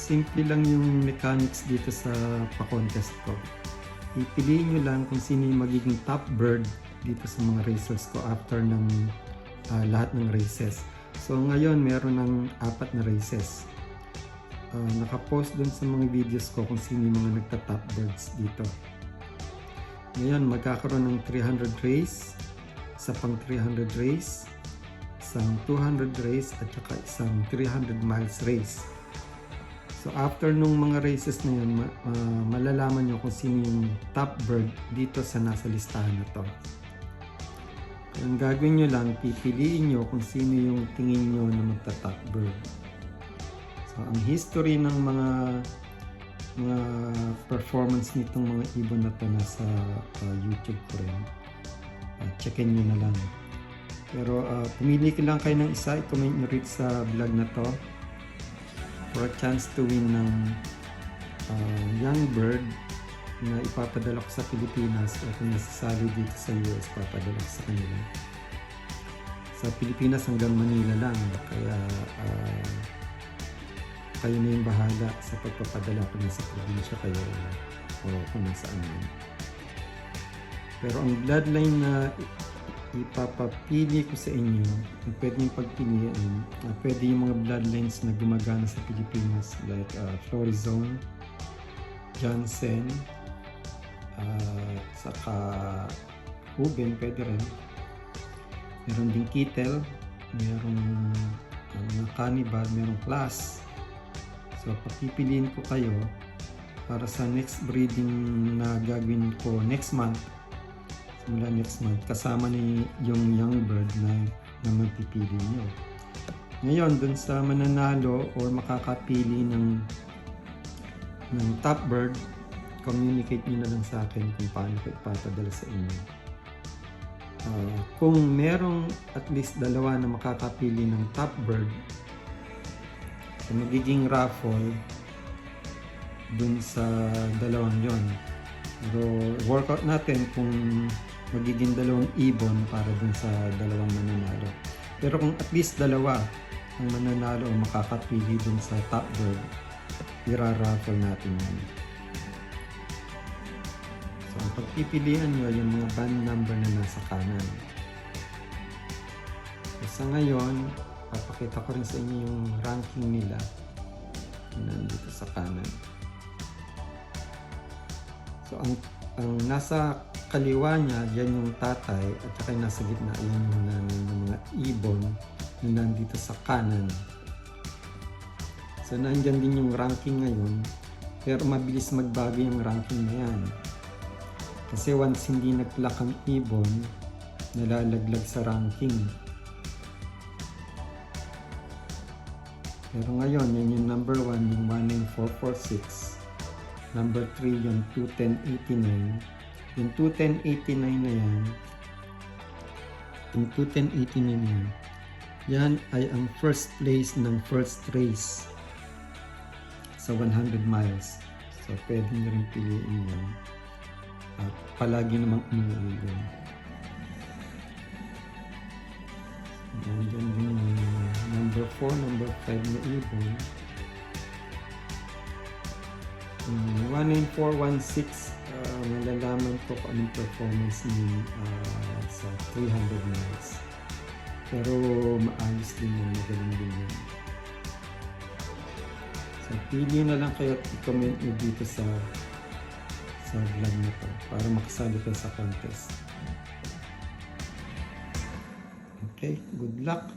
simple lang yung mechanics dito sa pa-contest ko. Ipiliin nyo lang kung sino yung magiging top bird dito sa mga racers ko after ng lahat ng races. So ngayon meron ng 4 na races. Nakapost dun sa mga videos ko kung sino yung mga nagta-top birds dito. Ngayon magkakaroon ng 300 race, isa pang 300 race, isang 200 race at saka isang 300 miles race. So after nung mga races na yun, malalaman nyo kung sino yung top bird dito sa nasa listahan na to. Ang gagawin nyo lang, pipiliin nyo kung sino yung tingin nyo na magta-top bird. So ang history ng mga performance nitong mga ibon na to nasa YouTube ko rin. Checkin nyo na lang. Pero pumili ka lang kayo ng isa, i-comment nyo rin sa vlog na to for a chance to win ng young bird na ipapadala ko sa Pilipinas o kung nasasali dito sa US, papadala ko sa kanila. Sa Pilipinas hanggang Manila lang, kaya kayo na yung bahala sa pagpapadala ko na sa probinsya kayo o kung nasaan man. Pero ang bloodline na ipapapili ko sa inyo, ang pwede yung pagpilian, pwede yung mga bloodlines na gumagana sa Pilipinas like Florizoone, Janssen, saka Houben, pwede rin. Meron din Kittel, merong mga cannibal, merong Klaas. So papipiliin ko kayo para sa next breeding na gagawin ko next month. Mula next month, kasama ni yung young bird na magpipili nyo. Ngayon, dun sa mananalo or makakapili ng top bird, communicate nyo na lang sa akin kung paano ko ipapadala sa inyo. Kung merong at least 2 na makakapili ng top bird, so magiging raffle dun sa 2 yon. So, workout natin kung magiging 2 ibon para dun sa 2 mananalo. Pero kung at least 2 ang mananalo o makakapili dun sa top bird, ira-raffle natin yun. So ang pagpipilian nyo yung mga band number na nasa kanan. So, sa ngayon, papakita ko rin sa inyo yung ranking nila nandito sa kanan. So ang nasa kaliwa niya, yan yung tatay, at saka yung nasa gitna, yan yung nanay ng mga ibon na nandito sa kanan. So nandyan din yung ranking ngayon, pero mabilis magbago yung ranking na yan. Kasi once hindi nag-lock ang ibon, nalalaglag sa ranking. Pero ngayon, yan yung number 1, yung 19446. Number 3, yung 21089. Yung 21089 na yan, yung 21089 na yan, yan ay ang first place ng first race sa 100 miles. So, pwede nyo rin piliin yan. At palagi namang umuwi yun. Nandiyan din yung number 4, number 5 na ibon. 19416, malalaman ko kung anong performance ni sa 300 miles. Pero maayos din yun, magaling din yun. So pili na lang kayo at i-comment nyo dito sa vlog na to para makasali kayo sa contest. Okay, good luck!